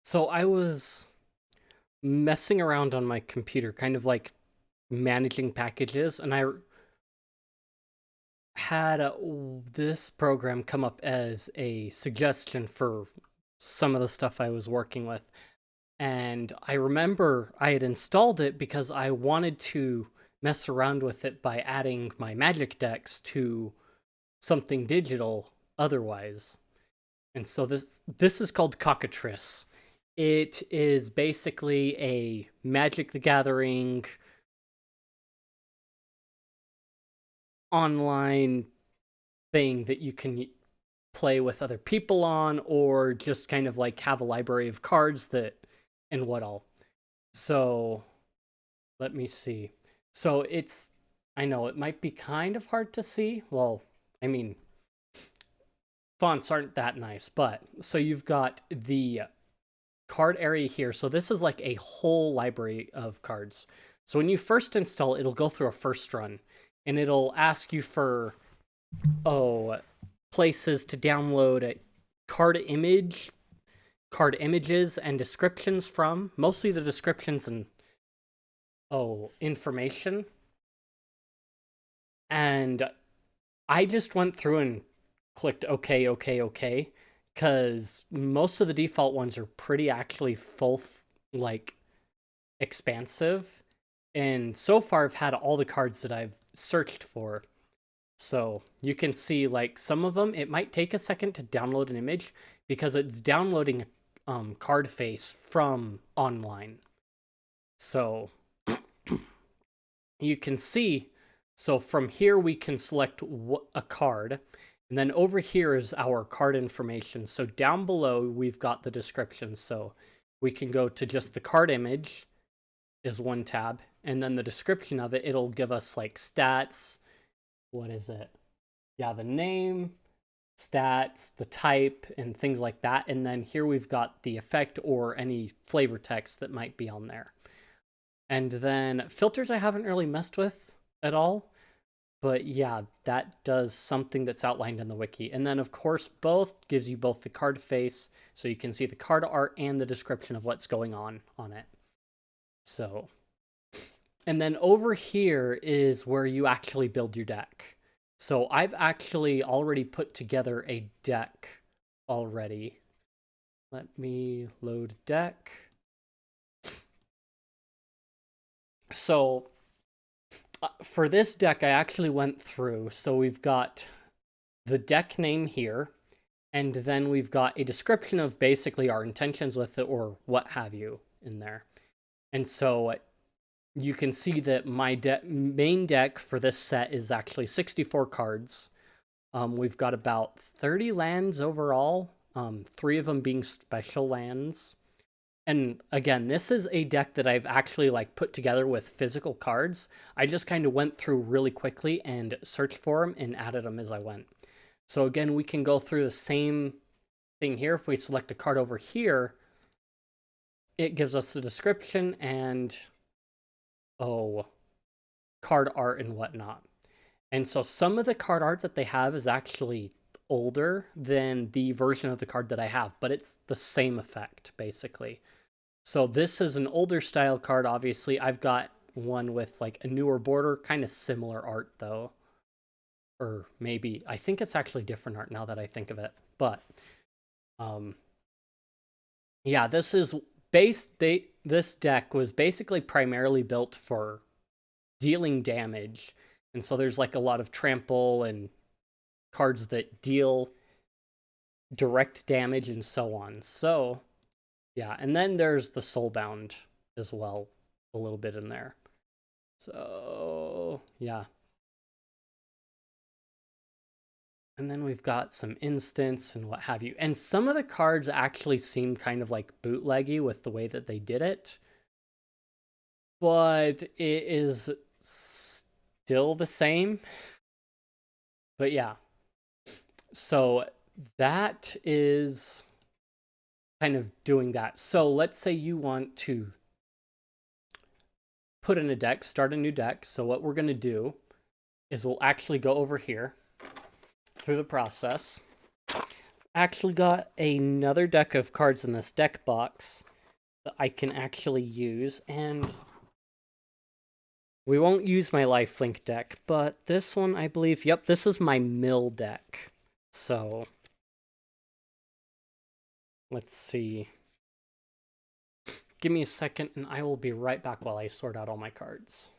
So I was messing around on my computer, kind of like managing packages, and I had this program come up as a suggestion for some of the stuff I was working with. And I remember I had installed it because I wanted to mess around with it by adding my magic decks to something digital otherwise. And so this is called Cockatrice. It is basically a Magic the Gathering online thing that you can play with other people on, or just kind of like have a library of cards that and what all. So let me see. So I know it might be kind of hard to see. Well, I mean, fonts aren't that nice, but so you've got the card area here. So this is like a whole library of cards. So when you first install, it'll go through a first run, and it'll ask you for places to download a card images and descriptions from, mostly the descriptions and information. And I just went through and clicked okay, okay, okay, because most of the default ones are pretty actually full, like, expansive. And so far, I've had all the cards that I've searched for. So you can see, like, some of them, it might take a second to download an image because it's downloading a card face from online. So you can see, so from here we can select a card, and then over here is our card information. So down below we've got the description. So we can go to just the card image is one tab, and then the description of it, it'll give us like stats. What is it? Yeah, the name, stats, the type, and things like that. And then here we've got the effect or any flavor text that might be on there. And then filters I haven't really messed with at all. But yeah, that does something that's outlined in the wiki. And then, of course, both gives you both the card face, so you can see the card art and the description of what's going on it. So, and then over here is where you actually build your deck. So I've actually already put together a deck already. Let me load deck. So for this deck, I actually went through. So we've got the deck name here, and then we've got a description of basically our intentions with it or what have you in there. And so you can see that my main deck for this set is actually 64 cards. We've got about 30 lands overall, 3 of them being special lands. And again, this is a deck that I've actually like put together with physical cards. I just kind of went through really quickly and searched for them and added them as I went. So again, we can go through the same thing here. If we select a card over here, it gives us the description and card art and whatnot. And so some of the card art that they have is actually older than the version of the card that I have, but it's the same effect basically. So this is an older style card, obviously. I've got one with like a newer border, kind of similar art though. Or maybe, I think it's actually different art now that I think of it. But yeah, this deck was basically primarily built for dealing damage. And so there's like a lot of trample and cards that deal direct damage and so on. So yeah, and then there's the Soulbound as well, a little bit in there. So yeah. And then we've got some instants and what have you. And some of the cards actually seem kind of like bootleggy with the way that they did it. But it is still the same. But yeah. So that is kind of doing that. So let's say you want to put in a deck, start a new deck. So what we're going to do is we'll actually go over here through the process. actually got another deck of cards in this deck box that I can actually use, and we won't use my lifelink deck, but this one, I believe, yep, this is my mill deck. So, let's see. Give me a second, and I will be right back while I sort out all my cards.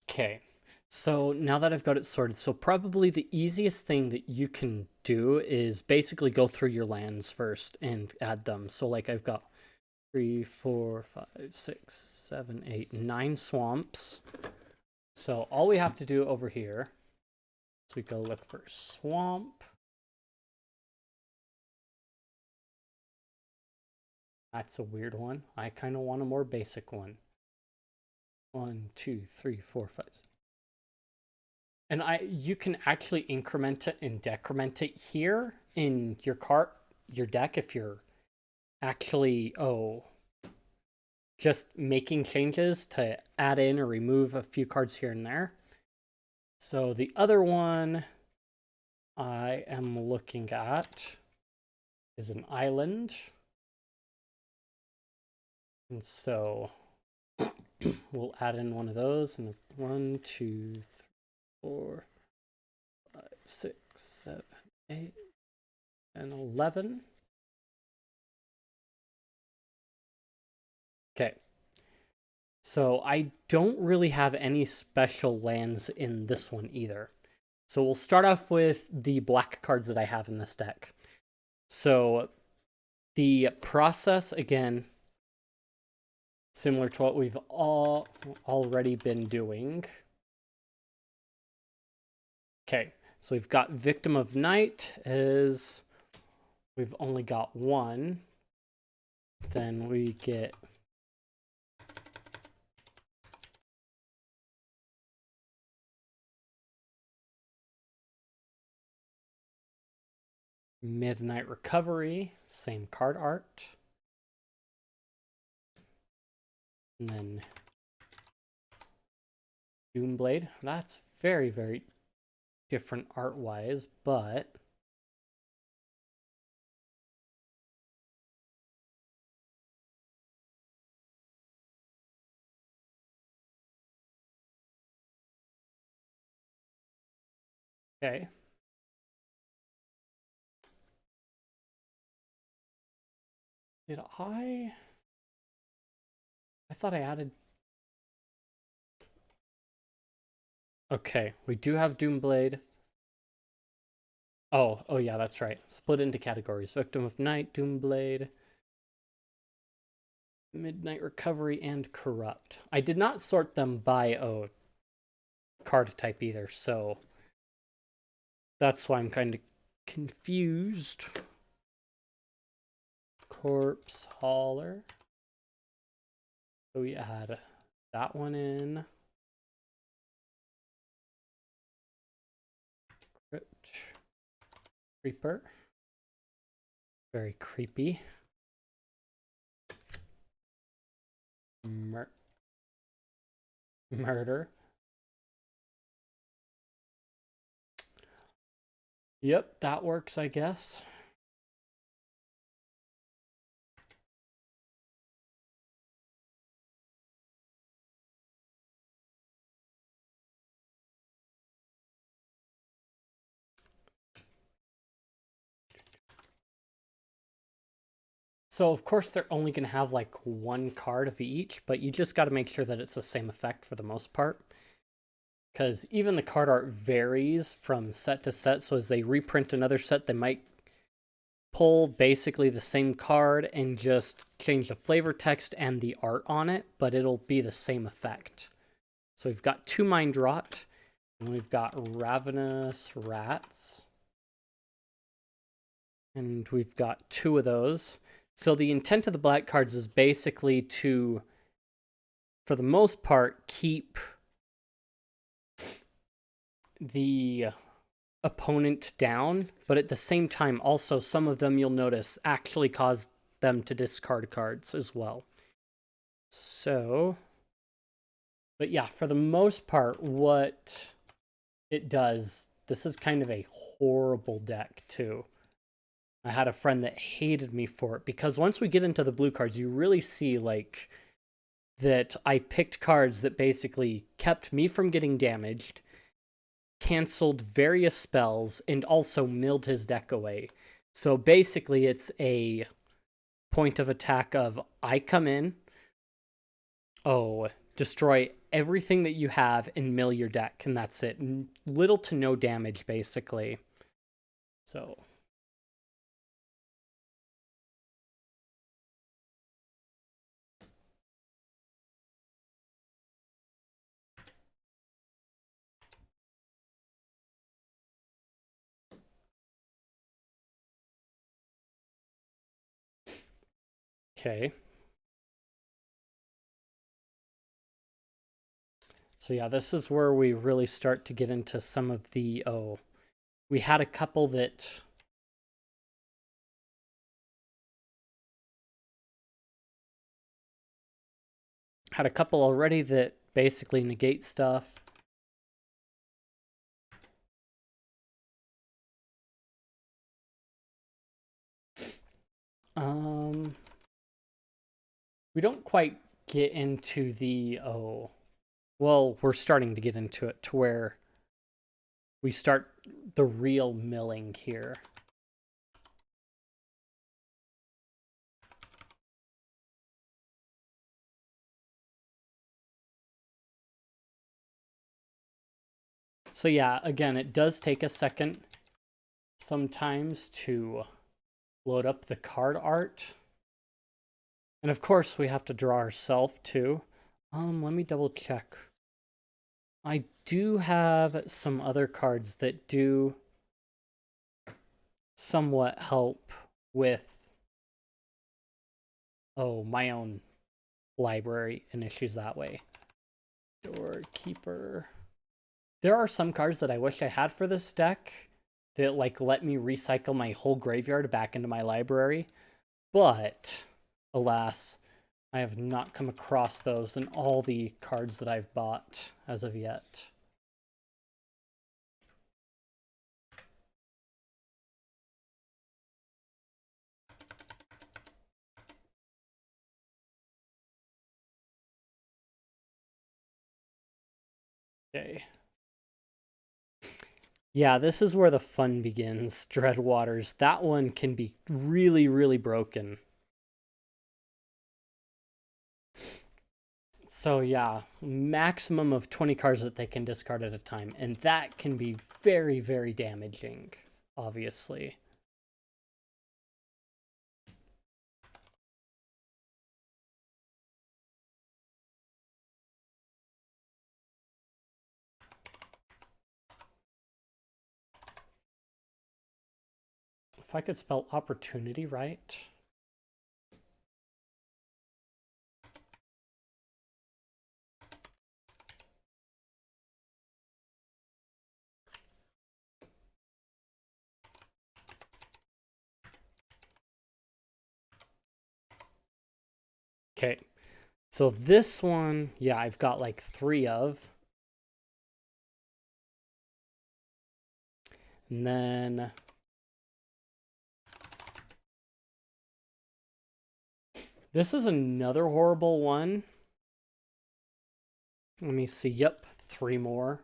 Okay, so now that I've got it sorted, so probably the easiest thing that you can do is basically go through your lands first and add them. So like I've got 3, 4, 5, 6, 7, 8, 9 swamps. So all we have to do over here is we go look for swamp. That's a weird one. I kind of want a more basic one. 1, 2, 3, 4, 5. And you can actually increment it and decrement it here in your deck if you're actually just making changes to add in or remove a few cards here and there. So the other one I am looking at is an island. And so we'll add in one of those, and 1, 2, 3, 4, 5, 6, 7, 8, and 11. Okay. So I don't really have any special lands in this one either. So we'll start off with the black cards that I have in this deck. So the process, again, similar to what we've already been doing. Okay, so we've got Victim of Night as we've only got one. Then we get Midnight Recovery, same card art. And then Doomblade. That's very, very different art-wise, but okay. Did I thought I added... Okay, we do have Doomblade. Oh yeah, that's right. Split into categories. Victim of Night, Doomblade, Midnight Recovery, and Corrupt. I did not sort them by card type either, so that's why I'm kind of confused. Corpse Hauler. So we add that one in. Crypt Creeper. Very creepy. Murder. Yep, that works, I guess. So of course they're only going to have like one card of each, but you just got to make sure that it's the same effect for the most part. Because even the card art varies from set to set, so as they reprint another set, they might pull basically the same card and just change the flavor text and the art on it, but it'll be the same effect. So we've got 2 Mind Rot, and we've got Ravenous Rats. And we've got 2 of those. So the intent of the black cards is basically to, for the most part, keep the opponent down, but at the same time, also some of them you'll notice actually cause them to discard cards as well. So, but yeah, for the most part, what it does This is kind of a horrible deck, too. I had a friend that hated me for it, because once we get into the blue cards, you really see, like, that I picked cards that basically kept me from getting damaged, canceled various spells, and also milled his deck away. So basically, it's a point of attack of, I come in, destroy everything that you have and mill your deck, and that's it. Little to no damage, basically. So... Okay. So yeah, this is where we really start to get into some of the... we had a couple that... Had a couple already that basically negate stuff. We don't quite get into the... Well, we're starting to get into it to where we start the real milling here. So yeah, again, it does take a second sometimes to load up the card art. And of course, we have to draw ourselves too. Let me double check. I do have some other cards that do somewhat help with, my own library and issues that way. Doorkeeper. There are some cards that I wish I had for this deck that like let me recycle my whole graveyard back into my library, but alas, I have not come across those in all the cards that I've bought as of yet. Okay. Yeah, this is where the fun begins, Dreadwaters. That one can be really, really broken. So yeah, maximum of 20 cards that they can discard at a time, and that can be very, very damaging, obviously. If I could spell opportunity right. Okay, so this one, yeah, I've got like 3 of. And then this is another horrible one. Let me see. Yep, 3 more.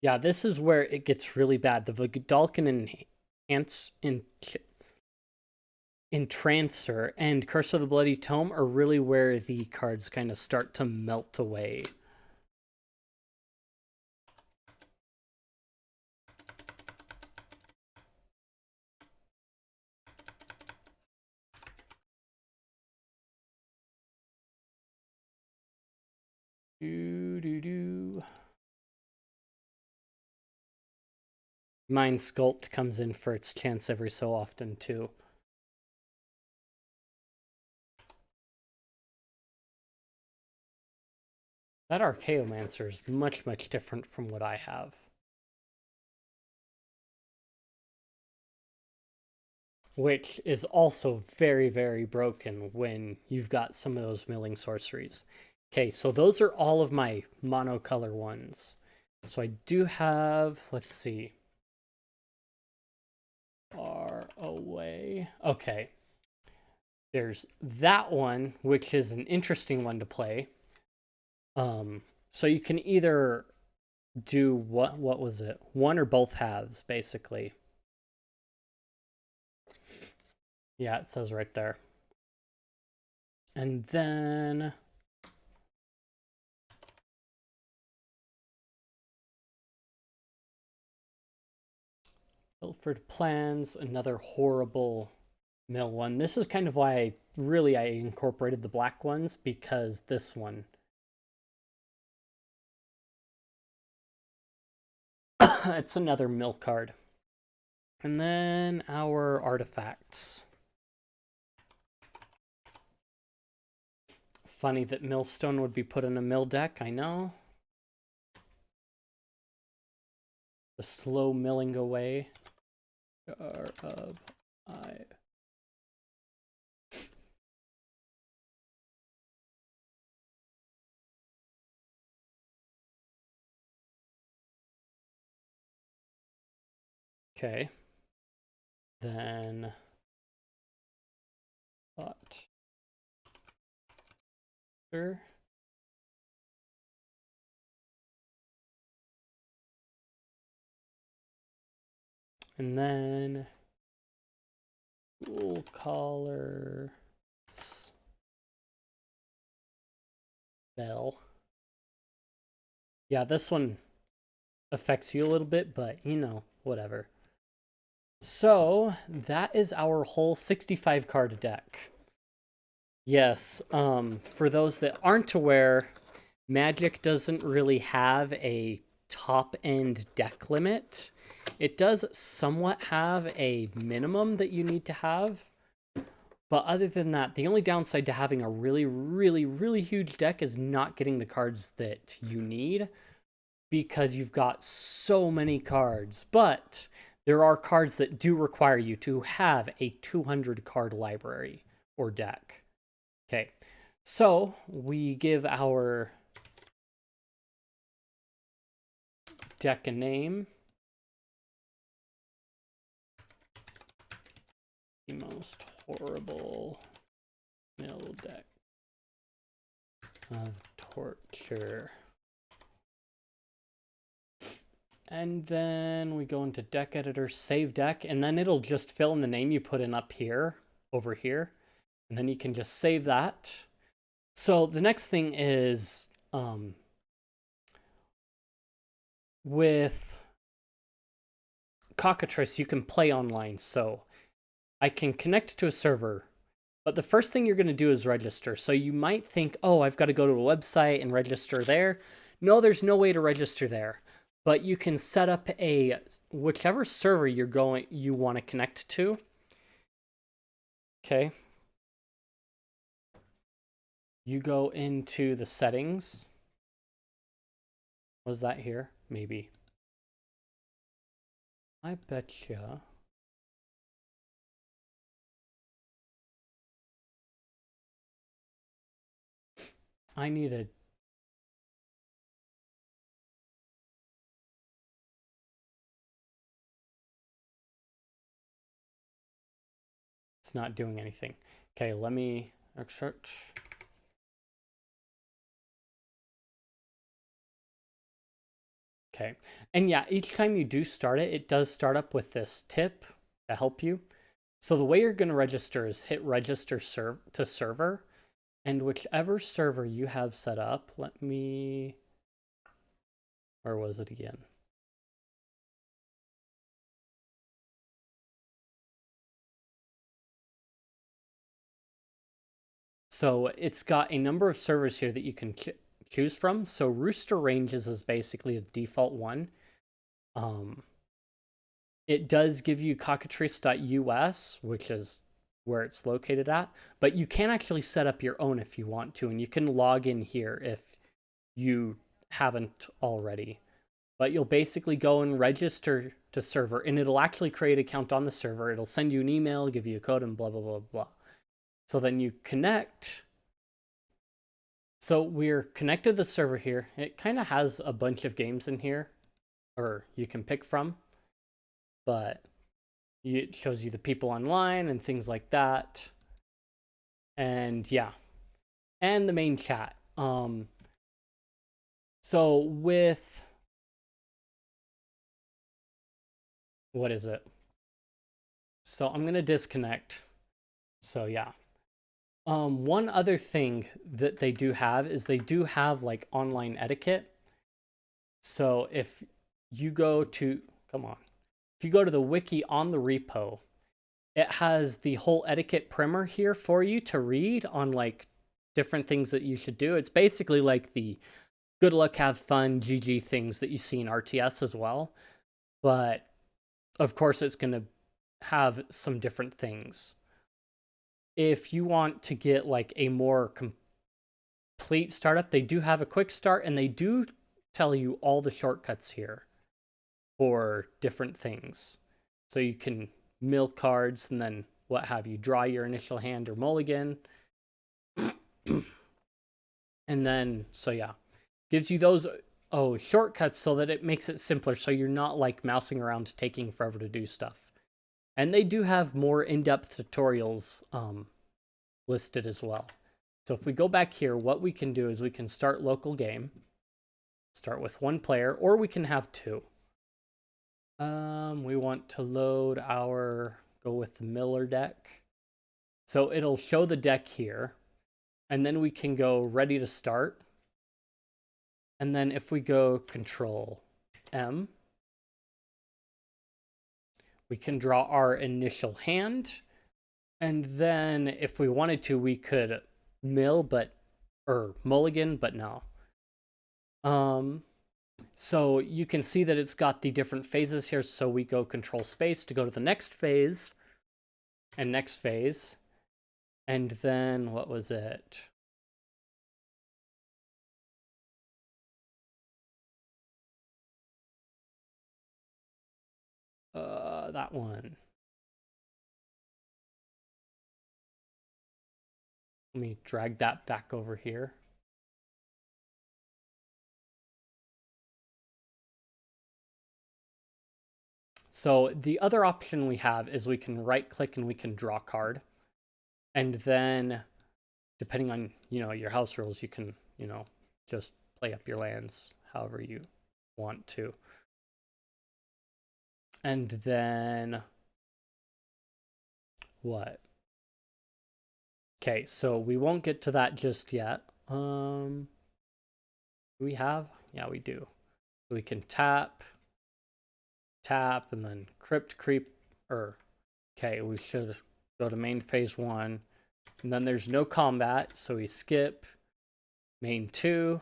Yeah, this is where it gets really bad. The Vidalcan Entrancer and Curse of the Bloody Tome are really where the cards kind of start to melt away. Mind Sculpt comes in for its chance every so often, too. That Archaeomancer is much, much different from what I have. Which is also very, very broken when you've got some of those milling sorceries. Okay, so those are all of my monocolor ones. So I do have, let's see, far away. Okay. There's that one, which is an interesting one to play. So you can either do what was it? One or both halves, basically. Yeah, it says right there. And then Ilford Plans, another horrible mill one. This is kind of why I incorporated the black ones, because this one. It's another mill card. And then our artifacts. Funny that millstone would be put in a mill deck, I know. The slow milling away of I. Okay. Then thought. Sure. And then wool collar spell. Yeah, this one affects you a little bit, but you know, whatever. So that is our whole 65 card deck. Yes, for those that aren't aware, Magic doesn't really have a top end deck limit. It does somewhat have a minimum that you need to have. But other than that, the only downside to having a really, really, really huge deck is not getting the cards that you need, because you've got so many cards. But there are cards that do require you to have a 200 card library or deck. Okay, so we give our deck a name. The most horrible mill deck of torture. And then we go into deck editor, save deck, and then it'll just fill in the name you put in up here, over here. And then you can just save that. So the next thing is with Cockatrice, you can play online. So I can connect to a server, but the first thing you're going to do is register. So you might think, oh, I've got to go to a website and register there. No, there's no way to register there. But you can set up a whichever server you want to connect to. Okay. You go into the settings. Was that here? Maybe. I betcha. I need a... It's not doing anything. Okay, let me search. Okay, and yeah, each time you do start it, it does start up with this tip to help you. So the way you're going to register is hit register to server, and whichever server you have set up, let me... Where was it again? So it's got a number of servers here that you can choose from. So Rooster Ranges is basically the default one. It does give you cockatrice.us, which is where it's located at, but you can actually set up your own if you want to, and you can log in here if you haven't already. But you'll basically go and register to server, and it'll actually create an account on the server. It'll send you an email, give you a code, and blah, blah, blah, blah. So then you connect. So we're connected to the server here. It kind of has a bunch of games in here, or you can pick from, but it shows you the people online and things like that. And yeah, and the main chat. So with, what is it? So I'm gonna disconnect. So yeah. One other thing that they do have is they do have like online etiquette. So if you go to, come on, if you go to the wiki on the repo, it has the whole etiquette primer here for you to read on like different things that you should do. It's basically like the good luck, have fun, GG things that you see in RTS as well. But of course, it's going to have some different things. If you want to get like a more complete startup, they do have a quick start and they do tell you all the shortcuts here for different things. So you can mill cards and then what have you, draw your initial hand or mulligan. And then, so yeah, gives you those shortcuts so that it makes it simpler so you're not like mousing around taking forever to do stuff. And they do have more in-depth tutorials listed as well. So if we go back here, what we can do is we can start local game, start with one player, or we can have two. We want to load go with the Miller deck. So it'll show the deck here, and then we can go ready to start. And then if we go Control M, we can draw our initial hand. And then if we wanted to, we could mulligan, but no. So you can see that it's got the different phases here. So we go Control Space to go to the next phase and next phase. And then what was it? That one. Let me drag that back over here. So the other option we have is we can right click and we can draw card. And then depending on, your house rules, you can, just play up your lands however you want to. And then what? Okay, so we won't get to that just yet. We have? Yeah, we do. We can tap, and then crypt creep, okay, we should go to main phase 1. And then there's no combat, so we skip main 2,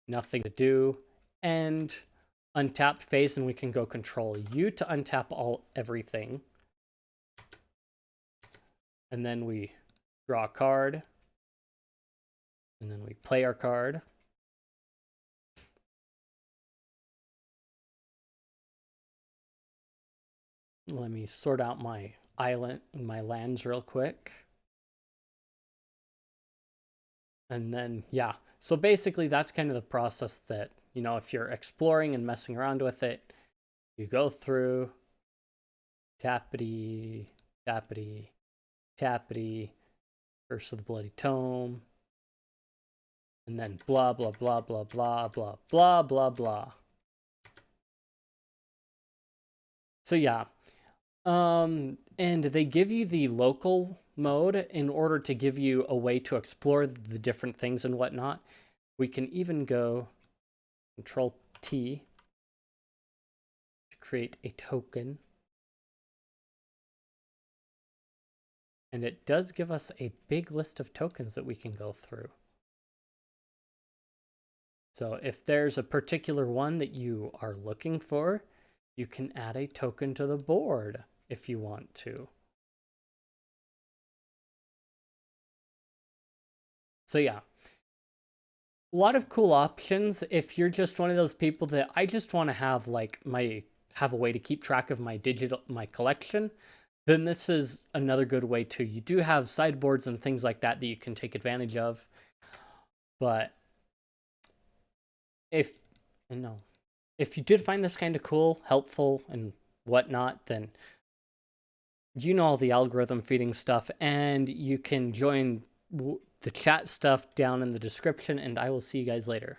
nothing to do, and untapped phase, and we can go Control U to untap everything. And then we draw a card, and then we play our card. Let me sort out my lands real quick. And then, yeah. So basically, that's kind of the process that, if you're exploring and messing around with it, you go through tappity, tappity, tappity, Curse of the Bloody Tome, and then blah, blah, blah, blah, blah, blah, blah, blah, blah. So yeah. And they give you the local mode in order to give you a way to explore the different things and whatnot. We can even go Control T to create a token. And it does give us a big list of tokens that we can go through. So if there's a particular one that you are looking for, you can add a token to the board if you want to. So yeah, a lot of cool options. If you're just one of those people that I just want to have have a way to keep track of my collection, then this is another good way too. You do have sideboards and things like that that you can take advantage of. But if no, if you did find this kind of cool, helpful, and whatnot, then you know all the algorithm feeding stuff, and you can join the chat stuff down in the description, and I will see you guys later.